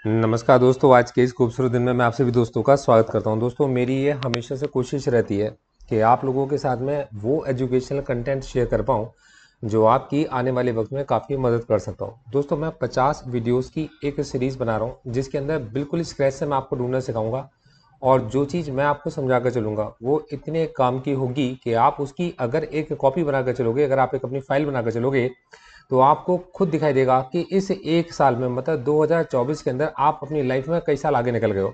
नमस्कार दोस्तों, आज के इस खूबसूरत दिन में मैं आपसे भी दोस्तों का स्वागत करता हूं। दोस्तों, मेरी ये हमेशा से कोशिश रहती है कि आप लोगों के साथ में वो एजुकेशनल कंटेंट शेयर कर पाऊं जो आपकी आने वाले वक्त में काफ़ी मदद कर सकता हूं। दोस्तों, मैं 50 वीडियोस की एक सीरीज़ बना रहा हूं जिसके अंदर बिल्कुल स्क्रैच से मैं आपको ढूंढना सिखाऊंगा। और जो चीज़ मैं आपको समझा कर चलूँगा वो इतने काम की होगी कि आप उसकी अगर एक कॉपी बना कर चलोगे, अगर आप एक अपनी फाइल बना कर चलोगे, तो आपको खुद दिखाई देगा कि इस एक साल में मतलब 2024 के अंदर आप अपनी लाइफ में कई साल आगे निकल गए हो।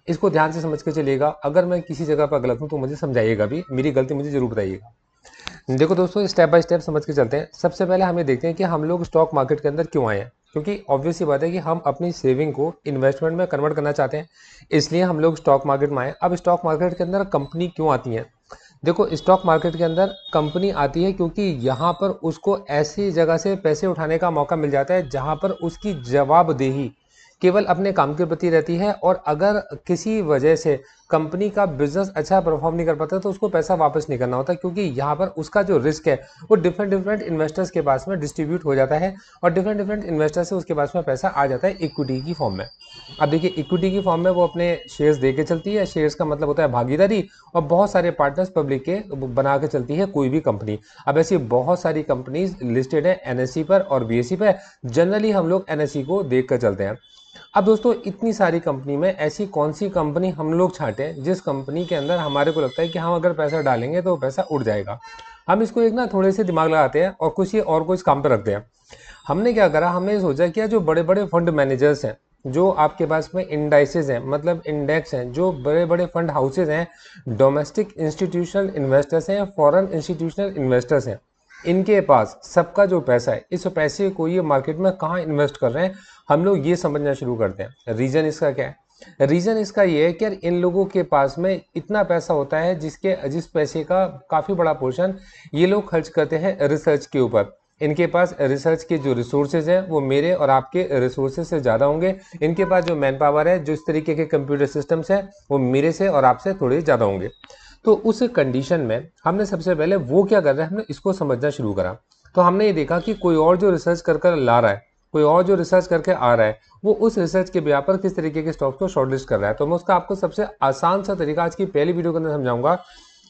इसको ध्यान से समझ के चलिएगा। अगर मैं किसी जगह पर गलत हूँ तो मुझे समझाइएगा भी, मेरी गलती मुझे जरूर बताइएगा। देखो दोस्तों, स्टेप बाय स्टेप समझ के चलते हैं। सबसे पहले हम ये देखते हैं कि हम लोग स्टॉक मार्केट के अंदर क्यों आए हैं। क्योंकि ऑब्वियस सी बात है कि हम अपनी सेविंग को इन्वेस्टमेंट में कन्वर्ट करना चाहते हैं, इसलिए हम लोग स्टॉक मार्केट में आए। अब स्टॉक मार्केट के अंदर कंपनी क्यों आती है? देखो, स्टॉक मार्केट के अंदर कंपनी आती है क्योंकि यहाँ पर उसको ऐसी जगह से पैसे उठाने का मौका मिल जाता है जहाँ पर उसकी जवाबदेही केवल अपने काम के प्रति रहती है। और अगर किसी वजह से कंपनी का बिजनेस अच्छा परफॉर्म नहीं कर पाता तो उसको पैसा वापस नहीं करना होता, क्योंकि यहाँ पर उसका जो रिस्क है वो डिफरेंट डिफरेंट इन्वेस्टर्स के पास में डिस्ट्रीब्यूट हो जाता है। और डिफरेंट डिफरेंट इन्वेस्टर से उसके पास में पैसा आ जाता है इक्विटी की फॉर्म में। अब देखिए, इक्विटी की फॉर्म में वो अपने शेयर्स दे के चलती है। शेयर्स का मतलब होता है भागीदारी, और बहुत सारे पार्टनर्स पब्लिक के बना के चलती है कोई भी कंपनी। अब ऐसी बहुत सारी कंपनीज लिस्टेड है एनएससी पर और बीएसई पर। जनरली हम लोग एनएससी को देख कर चलते हैं। अब दोस्तों, इतनी सारी कंपनी में ऐसी कौन सी कंपनी हम लोग छांटे जिस कंपनी के अंदर हमारे को लगता है कि हम अगर पैसा डालेंगे तो पैसा उड़ जाएगा। हम इसको एक ना थोड़े से दिमाग लगाते हैं और कुछ ये और कुछ काम पे रखते हैं। हमने क्या करा, हमने ये सोचा कि जो बड़े बड़े फंड मैनेजर्स हैं, जो आपके पास में इंडाइसेस हैं मतलब इंडेक्स हैं, जो बड़े बड़े फंड हाउसेज हैं, डोमेस्टिक इंस्टीट्यूशनल इन्वेस्टर्स हैं, फॉरेन इंस्टीट्यूशनल इन्वेस्टर्स हैं, इनके पास सबका जो पैसा है, इस पैसे को ये मार्केट में कहाँ इन्वेस्ट कर रहे हैं, हम लोग ये समझना शुरू करते हैं। रीजन इसका क्या है? रीजन इसका ये है कि यार इन लोगों के पास में इतना पैसा होता है जिस पैसे का काफी बड़ा पोर्शन ये लोग खर्च करते हैं रिसर्च के ऊपर। इनके पास रिसर्च के जो रिसोर्सेज हैं वो मेरे और आपके रिसोर्सेज से ज़्यादा होंगे। इनके पास जो मैन पावर है, जो इस तरीके के कंप्यूटर सिस्टम्स हैं, वो मेरे से और आपसे थोड़े ज़्यादा होंगे। तो उस कंडीशन में हमने सबसे पहले वो क्या कर रहा है, हमने इसको समझना शुरू करा। तो हमने ये देखा कि कोई और जो रिसर्च कर कर ला रहा है, कोई और जो रिसर्च करके आ रहा है, वो उस रिसर्च के बिहार पर किस तरीके के स्टॉक्स को शॉर्टलिस्ट कर रहा है। तो मैं उसका आपको सबसे आसान सा तरीका आज की पहली वीडियो के अंदर समझाऊंगा।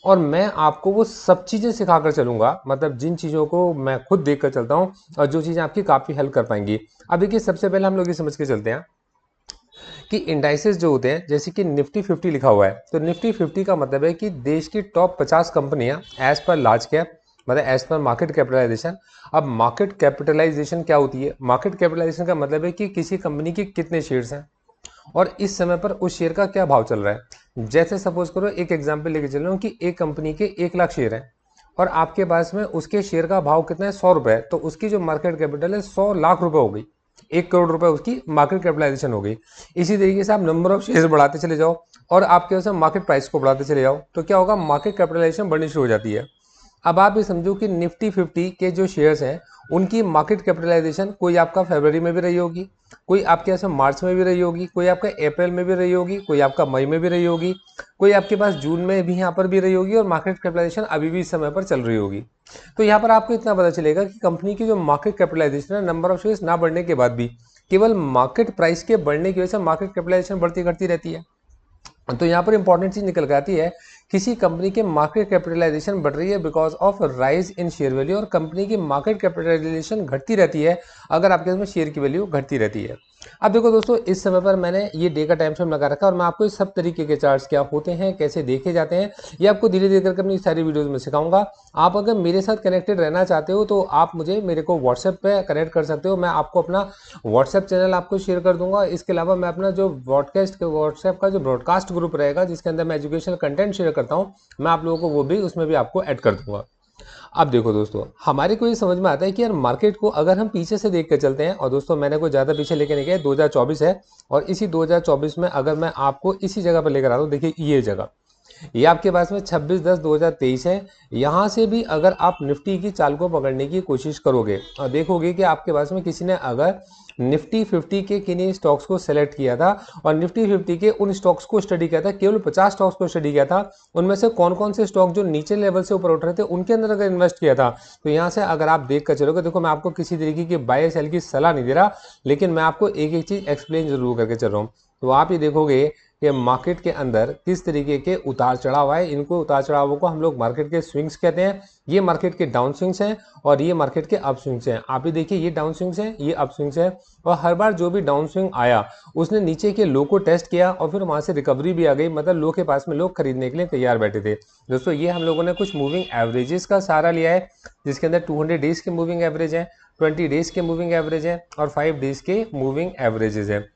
और मैं आपको वो सब चीज़ें सिखाकर चलूंगा, मतलब जिन चीज़ों को मैं खुद देख कर चलता हूँ और जो चीज़ें आपकी काफ़ी हेल्प कर पाएंगी। अब देखिए, सबसे पहले हम लोग ये समझ के चलते हैं कि इंडाइसेस जो होते हैं, जैसे कि निफ्टी 50 लिखा हुआ है, तो निफ्टी 50 का मतलब है कि देश की टॉप 50 कंपनियां एज पर लार्ज कैप, मतलब एज पर मार्केट कैपिटलाइजेशन। अब मार्केट कैपिटलाइजेशन क्या होती है? मार्केट कैपिटलाइजेशन का मतलब है कि किसी कंपनी के कितने शेयर्स हैं और इस समय पर उस शेयर का क्या भाव चल रहा है। जैसे सपोज करो, एक एग्जांपल लेके चल रहा हूँ कि एक कंपनी के 1 लाख शेयर हैं और आपके पास में उसके शेयर का भाव कितना है, 100 रुपए, तो उसकी जो मार्केट कैपिटल है 100 लाख रुपए हो गई। 1 करोड़ रुपए उसकी मार्केट कैपिटलाइजेशन हो गई। इसी तरीके से आप नंबर ऑफ शेयर बढ़ाते चले जाओ और आपके वजह से मार्केट प्राइस को बढ़ाते चले जाओ, तो क्या होगा, मार्केट कैपिटलाइजेशन बढ़नी शुरू हो जाती है। अब आप ये समझो कि निफ्टी 50 के जो शेयर्स हैं उनकी मार्केट कैपिटलाइजेशन कोई आपका फरवरी में भी रही होगी, कोई आपके यहाँ से मार्च में भी रही होगी, कोई आपका अप्रैल में भी रही होगी, कोई आपका मई में भी रही होगी, कोई आपके पास जून में भी यहाँ पर भी रही होगी, और मार्केट कैपिटलाइजेशन अभी भी इस समय पर चल रही होगी। तो यहाँ पर आपको इतना पता चलेगा कि कंपनी की जो मार्केट कैपिटलाइजेशन है, नंबर ऑफ शेयर्स ना बढ़ने के बाद भी केवल मार्केट प्राइस के बढ़ने की वजह से मार्केट कैपिटलाइजेशन बढ़ती घटती रहती है। तो यहाँ पर इंपॉर्टेंट चीज निकल के आती है, किसी कंपनी के मार्केट कैपिटलाइजेशन बढ़ रही है because of rise in share value, और कंपनी की मार्केट कैपिटलाइजेशन घटती रहती है अगर आपके इसमें शेयर की वैल्यू घटती रहती है। अब देखो दोस्तों, इस समय पर मैंने ये डे का टाइम फ्रेम लगा रखा है और मैं आपको इस सब तरीके के चार्ट्स क्या होते हैं, कैसे देखे जाते हैं, ये आपको धीरे धीरे करके अपनी सारी वीडियोस में सिखाऊंगा। आप अगर मेरे साथ कनेक्टेड रहना चाहते हो तो आप मुझे मेरे को व्हाट्सएप पे कनेक्ट कर सकते हो। मैं आपको अपना व्हाट्सएप चैनल आपको शेयर कर दूंगा। इसके अलावा मैं अपना जो व्हाट्सएप का जो ब्रॉडकास्ट ग्रुप रहेगा जिसके अंदर मैं एजुकेशनल कंटेंट शेयर करता हूँ, मैं आप लोगों को वो भी उसमें भी आपको ऐड कर दूंगा। अब देखो दोस्तों, हमारे को ये समझ में आता है कि यार मार्केट को अगर हम पीछे से देख कर चलते हैं, और दोस्तों मैंने कोई ज़्यादा पीछे लेके नहीं गया, 2024 है, और इसी 2024 में अगर मैं आपको इसी जगह पर लेकर आता हूँ, देखिए ये जगह, ये आपके पास में 26/10/2023 है। यहाँ से भी अगर आप निफ्टी की चाल को पकड़ने की कोशिश करोगे और देखोगे कि आपके पास में किसी ने अगर निफ्टी 50 के किन्हीं स्टॉक्स को सेलेक्ट किया था और निफ्टी 50 के उन स्टॉक्स को स्टडी किया था, केवल 50 स्टॉक्स को स्टडी किया था, उनमें से कौन कौन से स्टॉक जो नीचे लेवल से ऊपर उठ रहे थे उनके अंदर अगर इन्वेस्ट किया था, तो यहाँ से अगर आप देख कर चलोगे, देखो मैं आपको किसी तरीके की बाय सेल की सलाह नहीं दे रहा, लेकिन मैं आपको एक एक चीज एक्सप्लेन जरूर करके चल रहा हूँ। तो आप ये देखोगे कि मार्केट के अंदर किस तरीके के उतार चढ़ाव आए, इनको उतार चढ़ावों को हम लोग मार्केट के स्विंग्स कहते हैं। ये मार्केट के डाउन स्विंग्स हैं और ये मार्केट के अप स्विंग्स हैं। आप ही देखिए, ये डाउन स्विंग्स हैं, ये अप स्विंग्स हैं, और हर बार जो भी डाउन स्विंग आया उसने नीचे के लो को टेस्ट किया और फिर वहां से रिकवरी भी आ गई, मतलब लो के पास में लोग खरीदने के लिए तैयार बैठे थे। दोस्तों ये हम लोगों ने कुछ मूविंग एवरेजेस का सहारा लिया है, जिसके अंदर 200 डेज के मूविंग एवरेज है, 20 डेज के मूविंग एवरेज है और 5 डेज के मूविंग एवरेजेस है।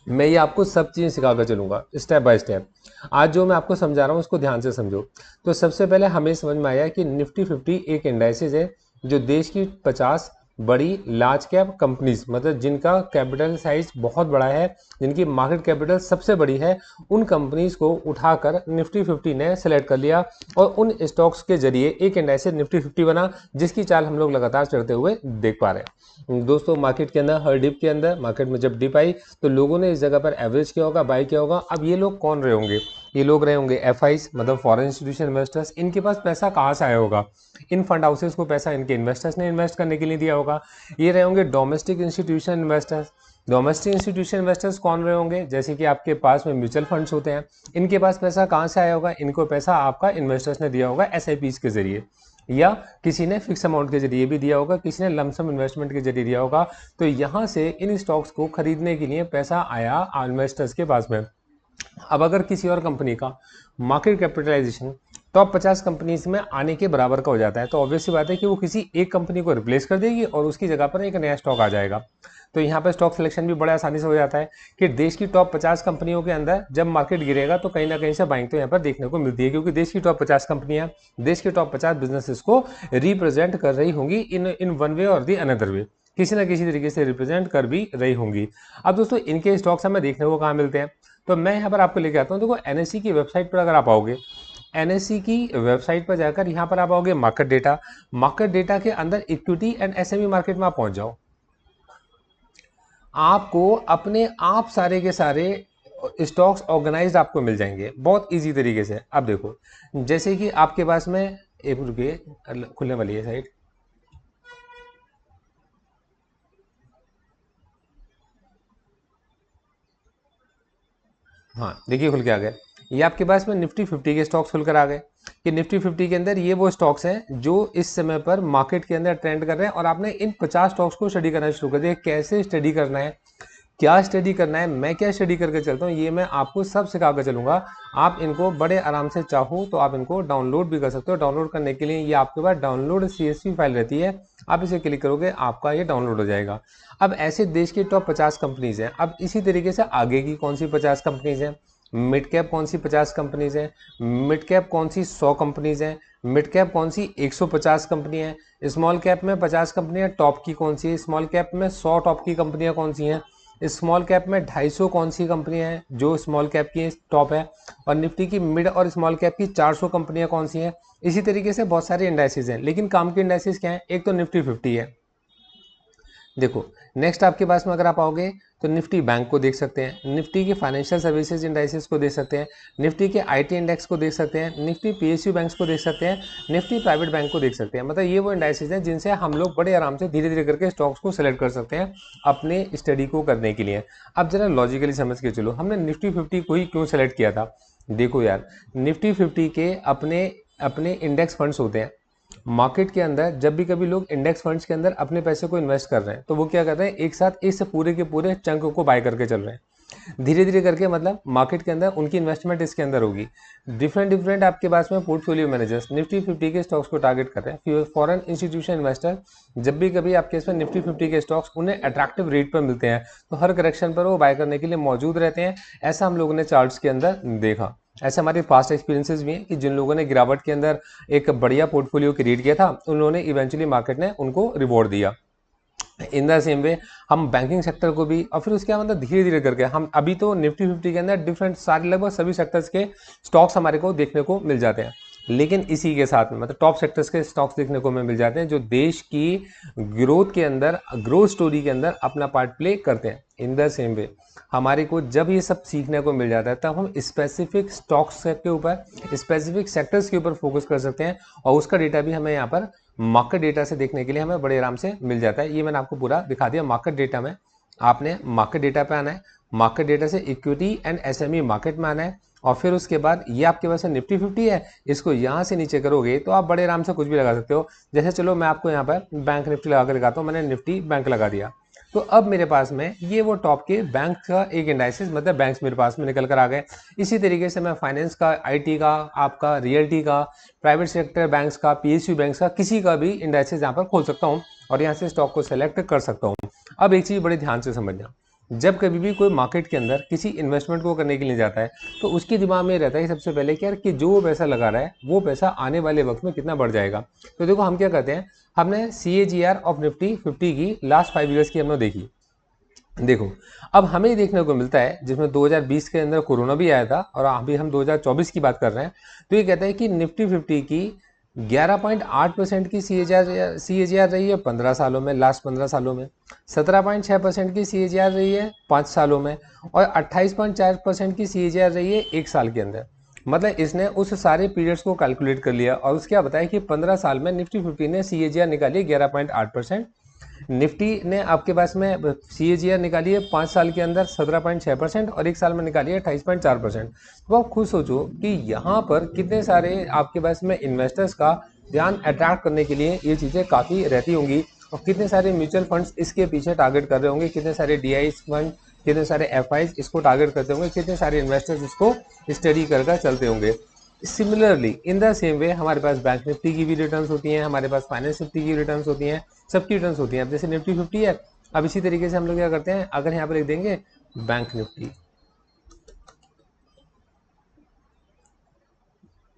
मैं ये आपको सब चीज़ें सिखाकर चलूंगा स्टेप बाय स्टेप। आज जो मैं आपको समझा रहा हूँ उसको ध्यान से समझो। तो सबसे पहले हमें समझ में आया कि निफ्टी 50 एक इंडाइसिस है जो देश की 50 बड़ी लार्ज कैप कंपनीज, मतलब जिनका कैपिटल साइज बहुत बड़ा है, जिनकी मार्केट कैपिटल सबसे बड़ी है, उन कंपनीज को उठाकर निफ्टी 50 ने सेलेक्ट कर लिया और उन स्टॉक्स के जरिए एक इंडाइसिस निफ्टी 50 बना, जिसकी चाल हम लोग लगातार चढ़ते हुए देख पा रहे हैं। दोस्तों मार्केट के अंदर हर डिप के अंदर, मार्केट में जब डिप आई तो लोगों ने इस जगह पर एवरेज किया होगा, बाय किया होगा। अब ये लोग कौन रहे होंगे? ये लोग रहे होंगे एफआईज, मतलब फॉरेन इंस्टीट्यूशन इन्वेस्टर्स। इनके पास पैसा कहाँ से आया होगा? इन फंड हाउसेस को पैसा इनके इन्वेस्टर्स ने इन्वेस्ट करने के लिए दिया होगा। ये रहे होंगे domestic institution investors. Domestic institution investors कौन रहे होंगे? जैसे कि आपके पास में म्यूचुअल फंड्स होते हैं, इनके पास पैसा कहाँ से आया होगा? इनको पैसा आपका इन्वेस्टर्स ने दिया होगा एसआईपीज के जरिए, या किसी ने फिक्स अमाउंट के जरिए भी दिया होगा, किसी ने लमसम इन्वेस्टमेंट के जरिए दिया होगा। तो यहाँ से इन स्टॉक्स को खरीदने के लिए पैसा आया इन्वेस्टर्स के पास में। अब अगर किसी और कंपनी का मार्केट कैपिटलाइजेशन टॉप 50 कंपनीज में आने के बराबर का हो जाता है, तो ऑब्वियस सी बात है कि वो किसी एक कंपनी को रिप्लेस कर देगी और उसकी जगह पर एक नया स्टॉक आ जाएगा। तो यहाँ पर स्टॉक सिलेक्शन भी बड़े आसानी से हो जाता है कि देश की टॉप 50 कंपनियों के अंदर जब मार्केट गिरेगा तो कहीं ना कहीं से बाइंग तो यहाँ पर देखने को मिलती है, क्योंकि देश की टॉप 50 कंपनियां देश के टॉप 50 बिजनेसेस को रिप्रेजेंट कर रही होंगी इन वन वे और दी अनदर वे, किसी ना किसी तरीके से रिप्रेजेंट कर भी रही होंगी। अब दोस्तों इनके स्टॉक्स हमें देखने को कहाँ मिलते हैं? तो मैं यहाँ पर आपको लेके आता हूँ। देखो एनएससी की वेबसाइट पर अगर आप आओगे, एनएससी की वेबसाइट पर जाकर यहाँ पर आप आओगे मार्केट डेटा। मार्केट डेटा के अंदर इक्विटी एंड एसएमई मार्केट में आप पहुंच जाओ, आपको अपने आप सारे के सारे स्टॉक्स ऑर्गेनाइज्ड आपको मिल जाएंगे बहुत इजी तरीके से। अब देखो जैसे कि आपके पास में एक रुपये खुलने वाली है साइट, हाँ देखिए खुल के आ गए। ये आपके पास में निफ्टी 50 के स्टॉक्स खुलकर आ गए कि निफ्टी 50 के अंदर ये वो स्टॉक्स हैं जो इस समय पर मार्केट के अंदर ट्रेंड कर रहे हैं, और आपने इन 50 स्टॉक्स को स्टडी करना शुरू कर दिया। कैसे स्टडी करना है, क्या स्टडी करना है, मैं क्या स्टडी करके चलता हूँ, ये मैं आपको सब सिखा कर चलूंगा। आप इनको बड़े आराम से चाहो तो आप इनको डाउनलोड भी कर सकते हो। डाउनलोड करने के लिए ये आपके पास डाउनलोड सीएसवी फाइल रहती है, आप इसे क्लिक करोगे आपका ये डाउनलोड हो जाएगा। अब ऐसे देश की टॉप 50 कंपनीज हैं। अब इसी तरीके से आगे की कौन सी 50 कंपनीज हैं, मिड कैप कौन सी 50 कंपनीज हैं, मिड कैप कौन सी 100 कंपनीज हैं, मिड कैप कौन सी 150 कंपनी है, स्मॉल कैप में 50 कंपनियां टॉप की कौन सी है, स्मॉल कैप में 100 टॉप की कंपनियां कौन सी हैं, स्मॉल कैप में 250 कौन सी कंपनियां हैं जो स्मॉल कैप की टॉप है, और निफ्टी की मिड और स्मॉल कैप की 400 कंपनियां कौन सी हैं। इसी तरीके से बहुत सारे इंडाइसिस हैं, लेकिन काम के इंडाइसिस क्या है? एक तो निफ्टी 50 है। देखो नेक्स्ट आपके पास में अगर आप आओगे तो निफ्टी बैंक को देख सकते हैं, निफ्टी के फाइनेंशियल सर्विसेज इंडाइसेस को देख सकते हैं, निफ्टी के आईटी इंडेक्स को देख सकते हैं, निफ्टी पीएसयू बैंक्स को देख सकते हैं, निफ्टी प्राइवेट बैंक को देख सकते हैं। मतलब ये वो इंडाइसेस हैं जिनसे हम लोग बड़े आराम से धीरे धीरे करके स्टॉक्स को सेलेक्ट कर सकते हैं अपने स्टडी को करने के लिए। अब जरा लॉजिकली समझ के चलो, हमने निफ्टी 50 को ही क्यों सेलेक्ट किया था? देखो यार, निफ्टी 50 के अपने अपने इंडेक्स फंड्स होते हैं। मार्केट के अंदर जब भी कभी लोग इंडेक्स फंड्स के अंदर अपने पैसे को इन्वेस्ट कर रहे हैं तो वो क्या कर रहे हैं, एक साथ इस पूरे के पूरे चंक को बाय करके चल रहे हैं धीरे धीरे करके। मतलब मार्केट के अंदर उनकी इन्वेस्टमेंट इसके अंदर होगी। डिफरेंट आपके पास में पोर्टफोलियो मैनेजर्स निफ्टी 50 के स्टॉक्स को टारगेट कर रहे हैं। फॉरेन इंस्टीट्यूशन इन्वेस्टर जब भी कभी आपके इसमें निफ्टी 50 के स्टॉक्स उन्हें अट्रैक्टिव रेट पर मिलते हैं तो हर करेक्शन पर वो बाय करने के लिए मौजूद रहते हैं। ऐसा हम लोगों ने चार्ट्स के अंदर देखा। ऐसे हमारे पास्ट एक्सपीरियंसेस भी हैं कि जिन लोगों ने गिरावट के अंदर एक बढ़िया पोर्टफोलियो क्रिएट किया था उन्होंने इवेंचुअली मार्केट ने उनको रिवॉर्ड दिया। इन द सेम वे हम बैंकिंग सेक्टर को भी, और फिर उसके बाद मतलब धीरे धीरे करके हम अभी तो निफ्टी 50 के अंदर डिफरेंट सारे लगभग सभी सेक्टर्स के स्टॉक्स हमारे को देखने को मिल जाते हैं। लेकिन इसी के साथ में मतलब टॉप सेक्टर्स के स्टॉक्स देखने को हमें मिल जाते हैं जो देश की ग्रोथ के अंदर, ग्रोथ स्टोरी के अंदर अपना पार्ट प्ले करते हैं। इन द सेम वे हमारे को जब ये सब सीखने को मिल जाता है तब हम स्पेसिफिक स्टॉक्स के ऊपर, स्पेसिफिक सेक्टर्स के ऊपर फोकस कर सकते हैं, और उसका डेटा भी हमें यहाँ पर मार्केट डेटा से देखने के लिए हमें बड़े आराम से मिल जाता है। ये मैंने आपको पूरा दिखा दिया मार्केट डेटा में। आपने मार्केट डेटा पे आना है, मार्केट डेटा से इक्विटी एंड एसएमई मार्केट में आना है, और फिर उसके बाद ये आपके पास निफ्टी 50 है, इसको यहाँ से नीचे करोगे तो आप बड़े आराम से कुछ भी लगा सकते हो। जैसे चलो मैं आपको यहाँ पर बैंक निफ्टी लगा कर दिखाता हूँ, मैंने निफ्टी बैंक लगा दिया, तो अब मेरे पास में ये वो टॉप के बैंक का एक इंडाइसिस, मतलब बैंक्स मेरे पास में निकल कर आ गए। इसी तरीके से मैं फाइनेंस का, आईटी का, आपका रियल्टी का, प्राइवेट सेक्टर बैंक्स का, पीएसयू बैंक्स का, किसी का भी इंडाइसिस यहाँ पर खोल सकता हूँ और यहाँ से स्टॉक को सेलेक्ट कर सकता हूँ। अब एक चीज़ बड़े ध्यान से समझना, जब कभी भी कोई मार्केट के अंदर किसी इन्वेस्टमेंट को करने के लिए जाता है तो उसके दिमाग में रहता है सबसे पहले कि यार कि जो पैसा लगा रहा है वो पैसा आने वाले वक्त में कितना बढ़ जाएगा। तो देखो हम क्या करते हैं, हमने CAGR ऑफ निफ्टी 50 की लास्ट 5 ईयर्स की हमने देखी। देखो अब हमें देखने को मिलता है, जिसमें 2020 के अंदर कोरोना भी आया था और अभी हम 2024 की बात कर रहे हैं, तो ये कहता है कि निफ्टी 50 की 11.8% की CAGR रही है 15 सालों में, लास्ट 15 सालों में 17.6% की CAGR रही है 5 सालों में, और 28.4% की CAGR रही है 1 साल के अंदर। मतलब इसने उस सारे पीरियड्स को कैलकुलेट कर लिया और उसके बाद बताया कि 15 साल में निफ्टी 50 ने CAGR निकाली 11.8%, निफ्टी ने आपके पास में CAGR निकाली है 5 साल के अंदर 17.6% और 1 साल में निकाली है 28.4%। तो आप खुद सोचो कि यहाँ पर कितने सारे आपके पास में इन्वेस्टर्स का ध्यान अट्रैक्ट करने के लिए ये चीज़ें काफ़ी रहती होंगी, और कितने सारे म्यूचुअल फंड्स इसके पीछे टारगेट कर रहे होंगे, कितने सारे DI फंड, कितने सारे FIs इसको टारगेट करते होंगे, कितने सारे इन्वेस्टर्स इसको स्टडी कर चलते होंगे। Similarly in the same way हमारे पास बैंक निफ्टी की भी रिटर्न्स होती हैं, हमारे पास फाइनेंस निफ्टी की रिटर्न्स होती हैं, सबकी रिटर्न्स होती हैं। अब जैसे निफ्टी 50 है, अब इसी तरीके से हम लोग क्या करते हैं, अगर यहाँ पर लिख देंगे बैंक निफ्टी,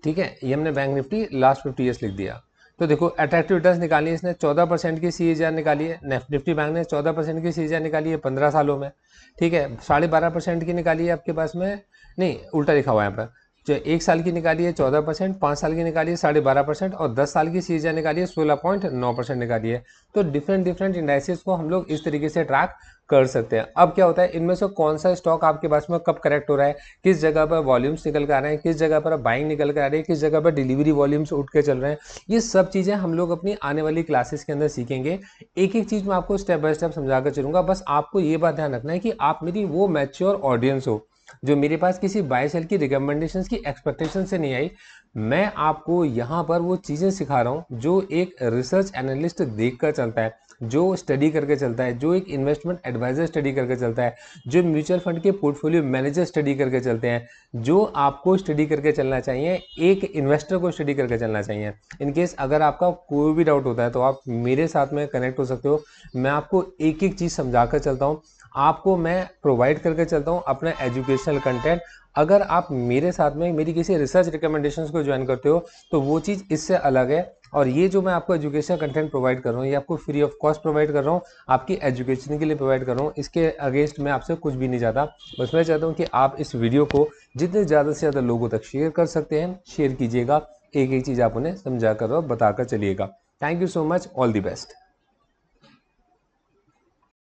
ठीक है, ये हमने बैंक निफ्टी लास्ट 50 ईयर्स लिख दिया। तो देखो अट्रैक्टिव रिटर्न्स निकाली है इसने, 14% की CAGR निकाली है, निफ्टी बैंक ने 14% की CAGR निकाली है 15 सालों में, ठीक है, 12.5% की निकाली है आपके पास में, नहीं उल्टा लिखा हुआ है यहाँ पर, जो 1 साल की निकाली है 14%, 5 साल की निकाली है 12.5% और 10 साल की CAGR निकाली है 16.9% निकाली है। तो डिफरेंट इंडाइसेस को हम लोग इस तरीके से ट्रैक कर सकते हैं। अब क्या होता है, इनमें से कौन सा स्टॉक आपके पास में कब करेक्ट हो रहा है, किस जगह पर वॉल्यूम्स निकल कर आ रहे हैं, किस जगह पर बाइंग निकल कर आ रही है, किस जगह पर डिलीवरी वॉल्यूम्स उठ के चल रहे हैं, ये सब चीज़ें हम लोग अपनी आने वाली क्लासेस के अंदर सीखेंगे। एक एक चीज़ मैं आपको स्टेप बाय स्टेप समझा कर चलूँगा। बस आपको ये बात ध्यान रखना है कि आप मेरी वो मैच्योर ऑडियंस हो जो मेरे पास किसी बाय सेल की रिकमेंडेशंस की एक्सपेक्टेशन से नहीं आई। मैं आपको यहाँ पर वो चीज़ें सिखा रहा हूँ जो एक रिसर्च एनालिस्ट देख कर चलता है, जो स्टडी करके चलता है, जो एक इन्वेस्टमेंट एडवाइजर स्टडी करके चलता है, जो म्यूचुअल फंड के पोर्टफोलियो मैनेजर स्टडी करके चलते हैं, जो आपको स्टडी करके चलना चाहिए, एक इन्वेस्टर को स्टडी करके चलना चाहिए। इनकेस अगर आपका कोई भी डाउट होता है तो आप मेरे साथ में कनेक्ट हो सकते हो। मैं आपको एक एक चीज़ समझा कर चलता हूँ, आपको मैं प्रोवाइड करके चलता हूँ अपना एजुकेशनल कंटेंट। अगर आप मेरे साथ में मेरी किसी रिसर्च रिकमेंडेशंस को ज्वाइन करते हो तो वो चीज़ इससे अलग है, और ये जो मैं आपको एजुकेशनल कंटेंट प्रोवाइड कर रहा हूँ ये आपको फ्री ऑफ कॉस्ट प्रोवाइड कर रहा हूँ, आपकी एजुकेशन के लिए प्रोवाइड कर रहा हूँ। इसके अगेंस्ट मैं आपसे कुछ भी नहीं चाहता। बस मैं चाहता हूँ कि आप इस वीडियो को जितने ज़्यादा से ज़्यादा लोगों तक शेयर कर सकते हैं, शेयर कीजिएगा, एक एक चीज़ आप उन्हें समझा कर और बता कर चलिएगा। Thank you so much, all the best.